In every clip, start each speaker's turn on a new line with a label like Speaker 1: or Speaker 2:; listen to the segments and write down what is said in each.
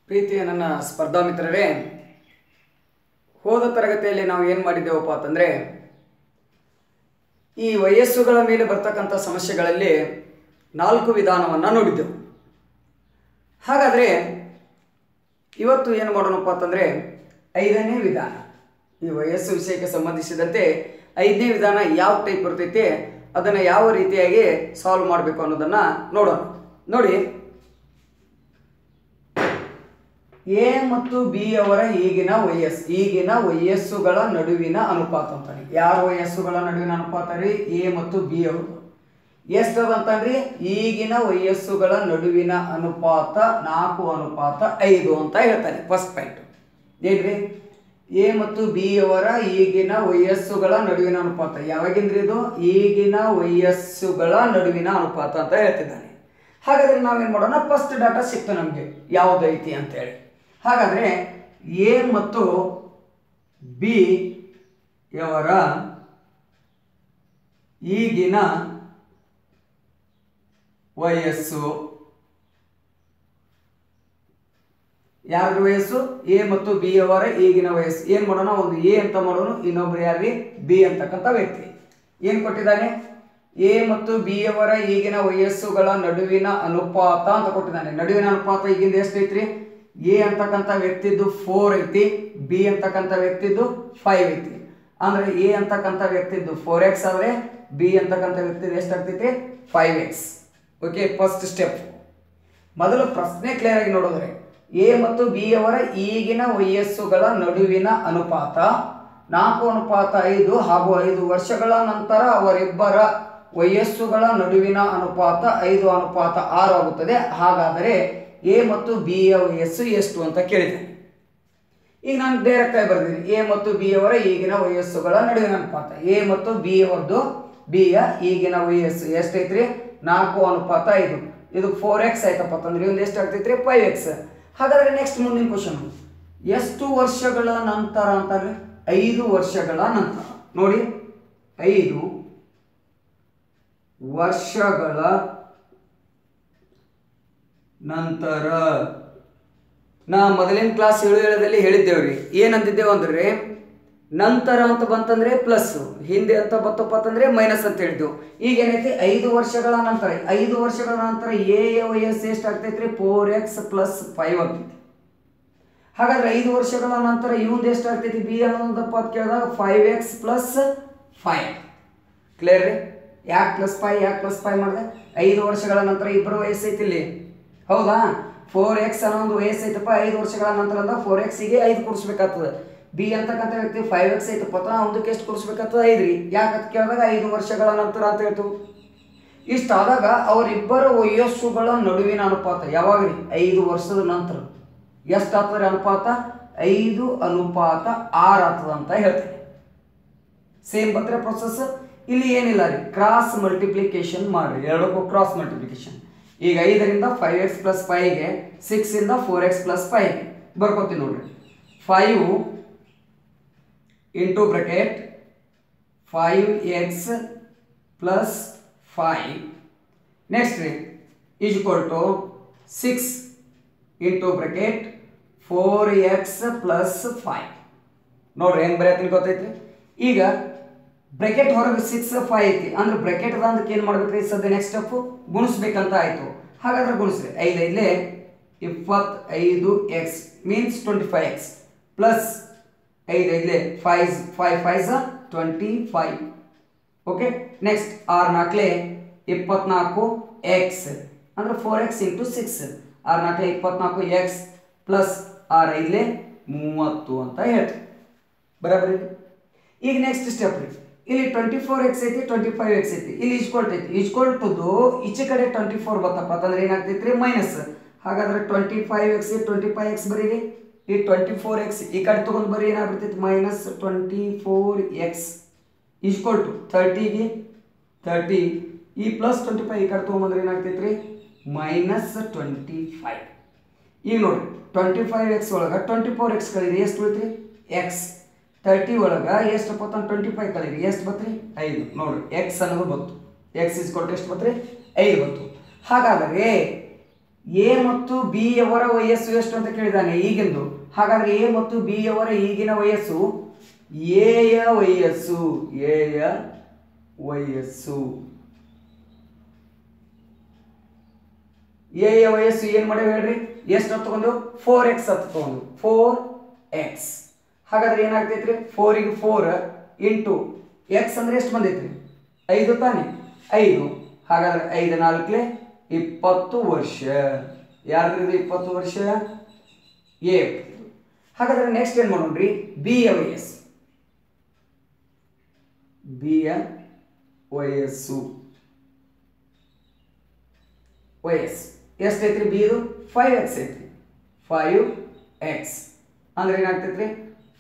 Speaker 1: ಪ್ರೀತಿಯ ನನ್ನ ಸ್ಪರ್ಧಾ ಮಿತ್ರರೇ, ಹೋದ ತರಗತಿಯಲ್ಲಿ ನಾವು ಏನು ಮಾಡಿದ್ದೇವಪ್ಪ ಅಂತಂದರೆ ಈ ವಯಸ್ಸುಗಳ ಮೇಲೆ ಬರ್ತಕ್ಕಂಥ ಸಮಸ್ಯೆಗಳಲ್ಲಿ 4 ವಿಧಾನವನ್ನು ನೋಡಿದ್ದೆವು. ಹಾಗಾದರೆ ಇವತ್ತು ಏನು ಮಾಡೋಣಪ್ಪ ಅಂತಂದರೆ 5ನೇ ವಿಧಾನ, ಈ ವಯಸ್ಸು ವಿಷಯಕ್ಕೆ ಸಂಬಂಧಿಸಿದಂತೆ 5ನೇ ವಿಧಾನ ಯಾವ ಟೈಪ್ ಬರ್ತೈತಿ, ಅದನ್ನು ಯಾವ ರೀತಿಯಾಗಿ ಸಾಲ್ವ್ ಮಾಡಬೇಕು ಅನ್ನೋದನ್ನು ನೋಡೋಣ. ನೋಡಿ, ಎ ಮತ್ತು ಬಿ ಅವರ ಈಗಿನ ವಯಸ್ಸುಗಳ ನಡುವಿನ ಅನುಪಾತ ಅಂತಾನೆ. ಯಾರ ವಯಸ್ಸುಗಳ ನಡುವಿನ ಅನುಪಾತ ರೀ? ಎ ಮತ್ತು ಬಿ ಅವರು. ಎಷ್ಟದಂತಂದ್ರಿ? ಈಗಿನ ವಯಸ್ಸುಗಳ ನಡುವಿನ ಅನುಪಾತ 4:5 ಅಂತ ಹೇಳ್ತಾನೆ. ಫಸ್ಟ್ ಪಾಯಿಂಟ್ ಏನ್ರಿ? ಎ ಮತ್ತು ಬಿ ಅವರ ಈಗಿನ ವಯಸ್ಸುಗಳ ನಡುವಿನ ಅನುಪಾತ. ಯಾವಾಗಿಂದ್ರಿ ಇದು? ಈಗಿನ ವಯಸ್ಸುಗಳ ನಡುವಿನ ಅನುಪಾತ ಅಂತ ಹೇಳ್ತಿದ್ದಾನೆ. ಹಾಗಾದ್ರೆ ನಾವೇನ್ ಮಾಡೋಣ, ಫಸ್ಟ್ ಡಾಟಾ ಸಿಕ್ತು ನಮಗೆ ಯಾವುದೈತಿ ಅಂತೇಳಿ. ಹಾಗಾದ್ರೆ ಎ ಮತ್ತು ಬಿ ಯವರ ಈಗಿನ ವಯಸ್ಸು, ಯಾರ ವಯಸ್ಸು? ಎ ಮತ್ತು ಬಿ ಅವರ ಈಗಿನ ವಯಸ್ಸು. ಏನ್ ಮಾಡೋಣ, ಒಂದು ಎ ಅಂತ ಮಾಡೋಣ, ಇನ್ನೊಬ್ರು ಯಾರ್ರಿ? ಬಿ ಅಂತಕ್ಕಂಥ ವ್ಯಕ್ತಿ. ಏನ್ ಕೊಟ್ಟಿದ್ದಾನೆ? ಎ ಮತ್ತು ಬಿ ಅವರ ಈಗಿನ ವಯಸ್ಸುಗಳ ನಡುವಿನ ಅನುಪಾತ ಅಂತ ಕೊಟ್ಟಿದ್ದಾನೆ. ನಡುವಿನ ಅನುಪಾತ ಈಗಿಂದ ಎಷ್ಟು ಐತ್ರಿ? ಎ ಅಂತಕ್ಕಂಥ ವ್ಯಕ್ತಿದ್ದು 4 ಐತಿ, ಬಿ ಅಂತಕ್ಕಂಥ ವ್ಯಕ್ತಿದ್ದು 5 ಐತಿ. ಅಂದ್ರೆ ಎ ಅಂತಕ್ಕಂಥ ವ್ಯಕ್ತಿದ್ದು 4x ಆದ್ರೆ ಬಿ ಅಂತಕ್ಕಂಥ ವ್ಯಕ್ತಿದ್ದು ಎಷ್ಟಾಗ್ತೈತಿ? 5x. Okay, first step. ಮೊದಲು ಪ್ರಶ್ನೆ ಕ್ಲಿಯರ್ ಆಗಿ ನೋಡಿದ್ರೆ, ಎ ಮತ್ತು ಬಿ ಅವರ ಈಗಿನ ವಯಸ್ಸುಗಳ ನಡುವಿನ ಅನುಪಾತ 4:5 ಹಾಗೂ 5 ವರ್ಷಗಳ ನಂತರ ಅವರಿಬ್ಬರ ವಯಸ್ಸುಗಳ ನಡುವಿನ ಅನುಪಾತ 5:6 ಆಗುತ್ತದೆ. ಹಾಗಾದರೆ ಎ ಮತ್ತು ಬಿ ಯ ವಯಸ್ಸು ಎಷ್ಟು ಅಂತ ಕೇಳಿದೆ. ಈಗ ನಾನು ಡೈರೆಕ್ಟ್ ಆಗಿ ಬರ್ತೀನಿ. ಎ ಮತ್ತು ಬಿ ಅವರ ಈಗಿನ ವಯಸ್ಸುಗಳ ನಡುವಿನ ಅನುಪಾತ. ಎ ಮತ್ತು ಬಿ ಅವರದು, ಬಿ ಯ ಈಗಿನ ವಯಸ್ಸು ಎಷ್ಟೈತ್ರಿ? 4:5. ಇದು 4x ಆಯ್ತಪ್ಪ ಅಂತಂದ್ರೆ ಒಂದು ಎಷ್ಟು ಆಗ್ತೈತ್ರಿ? 5x. ಹಾಗಾದ್ರೆ ನೆಕ್ಸ್ಟ್ ಮುಂದಿನ ಕ್ವಶನ್, ಎಷ್ಟು ವರ್ಷಗಳ ನಂತರ ಅಂತಾರೆ? 5 ವರ್ಷಗಳ ನಂತರ. ನೋಡಿ, 5 ವರ್ಷಗಳ ನಂತರ. ನಾ ಮೊದಲಿನ ಕ್ಲಾಸ್ 7ರಲ್ಲಿ ಹೇಳಿದ್ದೇವ್ರಿ. ಏನಂತಿದ್ದೇವೆ ಅಂದ್ರೆ, ನಂತರ ಅಂತ ಬಂತಂದ್ರೆ ಪ್ಲಸ್, ಹಿಂದೆ ಅಂತ ಬತ್ತಪ್ಪ ಅಂತಂದ್ರೆ ಮೈನಸ್ ಅಂತ ಹೇಳಿದ್ದೆವು. ಈಗ ಏನೈತಿ? 5 ವರ್ಷಗಳ ನಂತರ. 5 ವರ್ಷಗಳ ನಂತರ ಎ ಯ ವಯಸ್ಸು ಎಷ್ಟು ಆಗ್ತೈತ್ರಿ? 4x + 5 ಆಗ್ತೈತಿ. ಹಾಗಾದ್ರೆ 5 ವರ್ಷಗಳ ನಂತರ ಇವಂದು ಎಷ್ಟು ಆಗ್ತೈತಿ? ಬಿ ಅನ್ನೋದಪ್ಪ ಅಂತ ಕೇಳಿದಾಗ 5x + 5. ಕ್ಲಿಯರ್ ರೀ? ಯಾಕೆ +5 ಯಾಕೆ +5 ಮಾಡಿದೆ? 5 ವರ್ಷಗಳ ನಂತರ ಇಬ್ಬರ ವಯಸ್ಸು ಐತಿ ಇಲ್ಲಿ, ಹೌದಾ? 4x ಅನ್ನೋ ಒಂದು ವಯಸ್ಸು ಐತಪ್ಪ. 5 ವರ್ಷಗಳ ನಂತರ ಅಂದ 4x ಗೆ 5 ಕೂಡಿಸ್ಬೇಕಾಗ್ತದೆ. ಬಿ ಅಂತಕ್ಕಂಥ ವ್ಯಕ್ತಿ 5x ಐತಪ್ಪ, ಅವನದಕ್ಕೆ ಎಷ್ಟು ಕೂಡಿಸ್ಬೇಕಾಗ್ತದೆ? 5 ರೀ. ಯಾಕಂತ ಕೇಳಿದಾಗ 5 ವರ್ಷಗಳ ನಂತರ ಅಂತ ಹೇಳ್ತು. ಇಷ್ಟಾದಾಗ ಅವರಿಬ್ಬರ ವಯಸ್ಸುಗಳ ನಡುವಿನ ಅನುಪಾತ ಯಾವಾಗ್ರಿ? 5 ವರ್ಷದ ನಂತರ ಎಷ್ಟಾಗ್ತದೆ ಅನುಪಾತ? 5:6 ಆಗ್ತದೆ ಅಂತ ಹೇಳ್ತೇನೆ. ಸೇಮ್ ಬಂದ್ರೆ ಪ್ರೊಸೆಸ್. ಇಲ್ಲಿ ಏನಿಲ್ಲ ರೀ, ಕ್ರಾಸ್ ಮಲ್ಟಿಪ್ಲಿಕೇಶನ್ ಮಾಡ್ರಿ, ಎರಡಕ್ಕೂ ಕ್ರಾಸ್ ಮಲ್ಟಿಪ್ಲಿಕೇಶನ್. ಈಗ 5ರಿಂದ 5x + 5ಗೆ, 6ಇಂದ 4x + 5 ಬರ್ಕೋತೀವಿ ನೋಡ್ರಿ. 5 ಇಂಟು ಬ್ರಾಕೆಟ್ 5x + 5 ನೆಕ್ಸ್ಟ್ ರೀ is equal to 6 into bracket 4x + 5. ನೋಡ್ರಿ ಹೆಂಗ್ ಬರೆಯತ್ತೀನಿ ಗೊತ್ತೈತಿ. ಈಗ ಬ್ರಾಕೆಟ್ ಹೊರಗೆ 6 5 ಐತಿ ಅಂದ್ರೆ ಬ್ರಾಕೆಟ್ ಅದಕ್ಕೆ ಏನು ಮಾಡ್ಬೇಕ್ರಿ? ಸದ್ಯ ನೆಕ್ಸ್ಟ್ ಸ್ಟೆಪ್ ಗುಣಿಸ್ಬೇಕಂತ ಆಯ್ತು. ಹಾಗಾದ್ರೆ ಗುಣಿಸ್ರಿ. 5 5 25x means 25x plus 5 5 5 5 25. Okay, next 6 4 24x ಅಂದ್ರೆ 4x ಇಂಟು 6. 6 4 24x ಪ್ಲಸ್ 6 5 30 ಅಂತ ಹೇಳ್ತೀವಿ. ಬರಾಬರಿ. ಈಗ ನೆಕ್ಸ್ಟ್ ಸ್ಟೆಪ್ ರೀ, ಇಲ್ಲಿ 24x ಐತಿ, 25x ಐತಿ, ಇಲ್ಲಿ ಈಕ್ವಲ್ ಐತಿ. ಈಕ್ವಲ್ ಟುದು ಈಚೆ ಕಡೆ 24 ಬರ್ತಪ್ಪ ಅಂತಂದ್ರೆ ಏನಾಗ್ತೈತ್ರಿ? ಮೈನಸ್. ಹಾಗಾದ್ರೆ 25x 25x ಬರೀರಿ. ಈ 24x ಈ ಕಡೆ ತಗೊಂಡು ಬರೀ, ಏನಾಗ್ಬಿಡ್ತೈತಿ? ಮೈನಸ್ 24x ಈಕ್ವಲ್ ಟು 30ಗೆ 30. ಈ ಪ್ಲಸ್ 25 ಈ ಕಡೆ ತಗೊಂಡ್ಬಂದ್ರೆ ಏನಾಗ್ತೈತ್ರಿ? ಮೈನಸ್ 25. ಈಗ ನೋಡಿ, 25x ಒಳಗೆ 24x ಕಳೀರಿ, ಎಷ್ಟು ಉಳಿತ್ರಿ? x. 30 ಒಳಗೆ ಎಷ್ಟಪ್ಪ ಅಂತ 25 ಕಳೀರಿ, ಎಷ್ಟು ಬತ್ರಿ? 5. ನೋಡ್ರಿ, x ಅನ್ನೋದು ಬಂತು. x ಇಸ್ ಕೊಟ್ಟು ಎಷ್ಟು ಬತ್ರಿ? 5 ಬಂತು. ಹಾಗಾದರೆ ಎ ಮತ್ತು ಬಿ ಯವರ ವಯಸ್ಸು ಎಷ್ಟು ಅಂತ ಕೇಳಿದಾನೆ ಈಗಿಂದು. ಹಾಗಾದ್ರೆ ಎ ಮತ್ತು ಬಿ ಯವರ ಈಗಿನ ವಯಸ್ಸು ಎಯ ವಯಸ್ಸು ಎಯ ವಯಸ್ಸು ಏನ್ ಮಾಡೇವಿ ಹೇಳ್ರಿ, ಎಷ್ಟು ಅಂತ ತಗೊಂಡು 4x ಅಂತ ತಗೊಂಡು 4x. ಹಾಗಾದ್ರೆ ಏನಾಗ್ತೈತ್ರಿ 4 ಗೆ 4 ಇಂಟು x ಅಂದ್ರೆ ಎಷ್ಟು ಬಂದೈತ್ರಿ 5 ತಾನೆ 5. ಹಾಗಾದ್ರೆ 5 4 20 ವರ್ಷ. ಯಾರ್ದು 20 ವರ್ಷ ಎ. ಹಾಗಾದ್ರೆ ನೆಕ್ಸ್ಟ್ ಏನ್ ಮಾಡೋಣ್ರಿ, ಬಿ ಯ ವಯಸ್ಸು. ಬಿ ಯ ವಯಸ್ಸು ಎಷ್ಟೈತ್ರಿ ಬಿ ಇದು 5x ಐತ್ರಿ. 5x ಅಂದ್ರೆ ಏನಾಗ್ತೈತ್ರಿ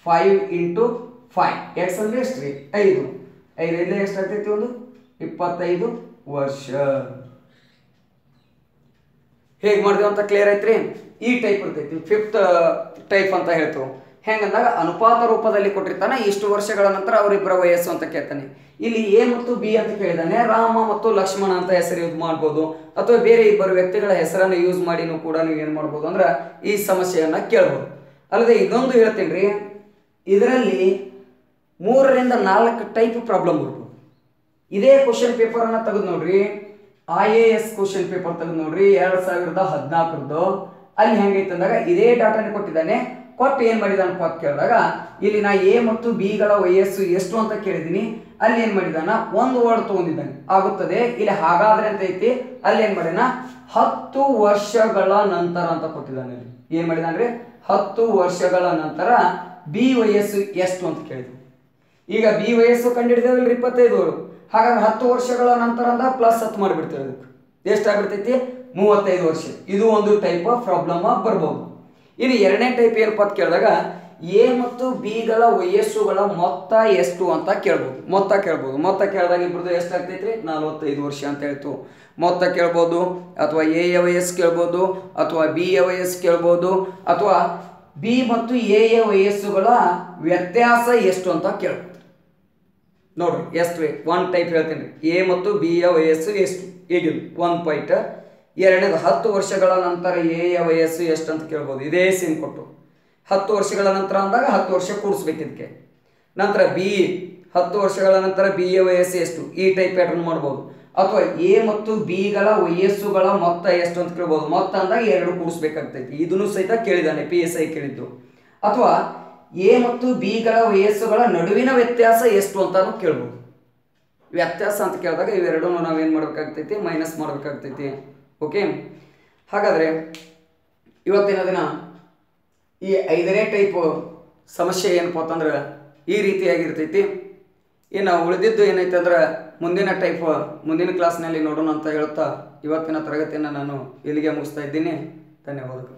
Speaker 1: 5 ಇಂಟು 5 x ಅಂದ್ರೆ ಎಷ್ಟು ರೀ 5. 5 ಇಲ್ಲೇ ಎಷ್ಟು ಆಗ್ತೈತಿ ಒಂದು 25 ವರ್ಷ. ಹೇಗೆ ಮಾಡಿದೆವು ಅಂತ ಕ್ಲಿಯರ್ ಐತ್ರಿ. ಈ ಟೈಪ್ ಇರ್ತೈತಿ 5th ಟೈಪ್ ಅಂತ ಹೇಳ್ತೇವೆ. ಹೆಂಗಂದಾಗ ಅನುಪಾತ ರೂಪದಲ್ಲಿ ಕೊಟ್ಟಿರ್ತಾನೆ, ಇಷ್ಟು ವರ್ಷಗಳ ನಂತರ ಅವರಿಬ್ಬರ ವಯಸ್ಸು ಅಂತ ಕೇಳ್ತಾನೆ. ಇಲ್ಲಿ ಎ ಮತ್ತು ಬಿ ಅಂತ ಕೇಳಿದಾನೆ, ರಾಮ ಮತ್ತು ಲಕ್ಷ್ಮಣ ಅಂತ ಹೆಸರು ಯೂಸ್ ಮಾಡ್ಬೋದು, ಅಥವಾ ಬೇರೆ ಇಬ್ಬರು ವ್ಯಕ್ತಿಗಳ ಹೆಸರನ್ನು ಯೂಸ್ ಮಾಡಿನೂ ಕೂಡ ನೀವು ಏನು ಮಾಡ್ಬೋದು ಅಂದ್ರೆ ಈ ಸಮಸ್ಯೆಯನ್ನ ಕೇಳ್ಬೋದು. ಅಲ್ಲದೆ ಇದೊಂದು ಹೇಳ್ತೀನಿ ರೀ, ಇದರಲ್ಲಿ 3 ರಿಂದ 4 ಟೈಪ್ ಪ್ರಾಬ್ಲಮ್ ಬರ್ಬೋದು. ಇದೇ ಕ್ವಶನ್ ಪೇಪರ್ ಅನ್ನ ತೆಗೆದು ನೋಡ್ರಿ, IAS ಕ್ವಶನ್ ಪೇಪರ್ ತೆಗೆದು ನೋಡ್ರಿ 2014 ಅಲ್ಲಿ ಹೆಂಗೈತೆ ಅಂದಾಗ ಇದೇ ಡಾಟಾನೇ ಕೊಟ್ಟಿದ್ದಾನೆ. ಕೊಟ್ಟು ಏನ್ ಮಾಡಿದಾನಪ್ಪ ಅಂತ ಕೇಳಿದಾಗ ಇಲ್ಲಿ ನಾ ಎ ಮತ್ತು ಬಿ ಗಳ ವಯಸ್ಸು ಎಷ್ಟು ಅಂತ ಕೇಳಿದೀನಿ. ಅಲ್ಲಿ ಏನ್ ಮಾಡಿದಾನ ಒಂದು ವರ್ಡ್ ತಗೊಂಡಿದ್ದಾನೆ, ಆಗುತ್ತದೆ. ಇಲ್ಲಿ ಹಾಗಾದ್ರೆ ಅಂತ ಐತಿ, ಅಲ್ಲಿ ಏನ್ ಮಾಡಿದಾನ 10 ವರ್ಷಗಳ ನಂತರ ಅಂತ ಕೊಟ್ಟಿದ್ದಾನೆ. ಇಲ್ಲಿ ಏನ್ ಮಾಡಿದಾನ್ರಿ 10 ವರ್ಷಗಳ ನಂತರ ಬಿ ವಯಸ್ಸು ಎಷ್ಟು ಅಂತ ಕೇಳಿದ್ವಿ. ಈಗ ಬಿ ವಯಸ್ಸು ಕಂಡುಹಿಡಿದೇವಲ್ರಿ 25. ಹಾಗಾದ್ರೆ 10 ವರ್ಷಗಳ ನಂತರ ಅಂತ ಪ್ಲಸ್ 10 ಮಾಡಿಬಿಡ್ತೇವೆ. ಅದಕ್ಕೆ ಎಷ್ಟಾಗ್ಬಿಡ್ತೈತಿ 35 ವರ್ಷ. ಇದು ಒಂದು ಟೈಪ್ ಆಫ್ ಪ್ರಾಬ್ಲಮ್ ಬರ್ಬೋದು. ಇನ್ನು ಎರಡನೇ ಟೈಪ್ ಏನಪ್ಪ ಅಂತ ಕೇಳಿದಾಗ ಎ ಮತ್ತು ಬಿ ಗಳ ವಯಸ್ಸುಗಳ ಮೊತ್ತ ಎಷ್ಟು ಅಂತ ಕೇಳ್ಬೋದು. ಮೊತ್ತ ಕೇಳಿದಾಗ ಇಬ್ಬರದು ಎಷ್ಟಾಗ್ತೈತ್ರಿ 45 ವರ್ಷ ಅಂತ ಹೇಳ್ತು. ಮೊತ್ತ ಕೇಳ್ಬೋದು, ಅಥವಾ ಎ ಯ ವಯಸ್ಸು ಕೇಳ್ಬೋದು, ಅಥವಾ ಬಿ ಯ ವಯಸ್ಸು ಕೇಳ್ಬೋದು, ಅಥವಾ ಬಿ ಮತ್ತು ಎ ಯ ವಯಸ್ಸುಗಳ ವ್ಯತ್ಯಾಸ ಎಷ್ಟು ಅಂತ ಕೇಳ್ಬೋದು. ನೋಡ್ರಿ ಎಷ್ಟು ರೀ, 1 ಟೈಪ್ ಹೇಳ್ತೀನಿ. ಎ ಮತ್ತು ಬಿ ಯ ವಯಸ್ಸು ಎಷ್ಟು ಈಗಿನ 1 ಪಾಯಿಂಟ್. ಎರಡನೇದು 10 ವರ್ಷಗಳ ನಂತರ ಎ ಯ ವಯಸ್ಸು ಎಷ್ಟು ಅಂತ ಕೇಳ್ಬೋದು. ಇದೇ ಸೇಮ್ ಕೊಟ್ಟು 10 ವರ್ಷಗಳ ನಂತರ ಅಂದಾಗ 10 ವರ್ಷ ಕೂಡಿಸ್ಬೇಕು ಇದಕ್ಕೆ. ನಂತರ ಬಿ 10 ವರ್ಷಗಳ ನಂತರ ಬಿ ಯ ವಯಸ್ಸು ಎಷ್ಟು, ಈ ಟೈಪ್ ಪ್ಯಾಟರ್ನ್ ಮಾಡ್ಬೋದು. ಅಥವಾ ಎ ಮತ್ತು ಬಿ ಗಳ ವಯಸ್ಸುಗಳ ಮೊತ್ತ ಎಷ್ಟು ಅಂತ ಕೇಳ್ಬೋದು. ಮೊತ್ತ ಅಂದಾಗ 2 ಕೂಡಿಸ್ಬೇಕಾಗ್ತೈತಿ. ಇದನ್ನು ಸಹಿತ ಕೇಳಿದಾನೆ, PSI ಕೇಳಿದ್ದು. ಅಥವಾ ಎ ಮತ್ತು ಬಿ ಗಳ ವಯಸ್ಸುಗಳ ನಡುವಿನ ವ್ಯತ್ಯಾಸ ಎಷ್ಟು ಅಂತಾನು ಕೇಳ್ಬೋದು. ವ್ಯತ್ಯಾಸ ಅಂತ ಕೇಳಿದಾಗ ಇವೆರಡನ್ನು ನಾವೇನು ಮಾಡ್ಬೇಕಾಗ್ತೈತಿ, ಮೈನಸ್ ಮಾಡ್ಬೇಕಾಗ್ತೈತಿ. ಓಕೆ, ಹಾಗಾದ್ರೆ ಇವತ್ತಿನ ದಿನ ಈ 5ನೇ ಟೈಪ್ ಸಮಸ್ಯೆ ಏನಪ್ಪ ಅಂತಂದ್ರೆ ಈ ರೀತಿಯಾಗಿರ್ತೈತಿ. ಇನ್ನು ಉಳಿದಿದ್ದು ಏನೈತೆ ಅಂದ್ರೆ ಮುಂದಿನ ಕ್ಲಾಸ್ನಲ್ಲಿ ನೋಡೋಣ ಅಂತ ಹೇಳ್ತಾ ಇವತ್ತಿನ ತರಗತಿಯನ್ನು ನಾನು ಇಲ್ಲಿಗೆ ಮುಗಿಸ್ತಾ ಇದ್ದೀನಿ. ಧನ್ಯವಾದಗಳು.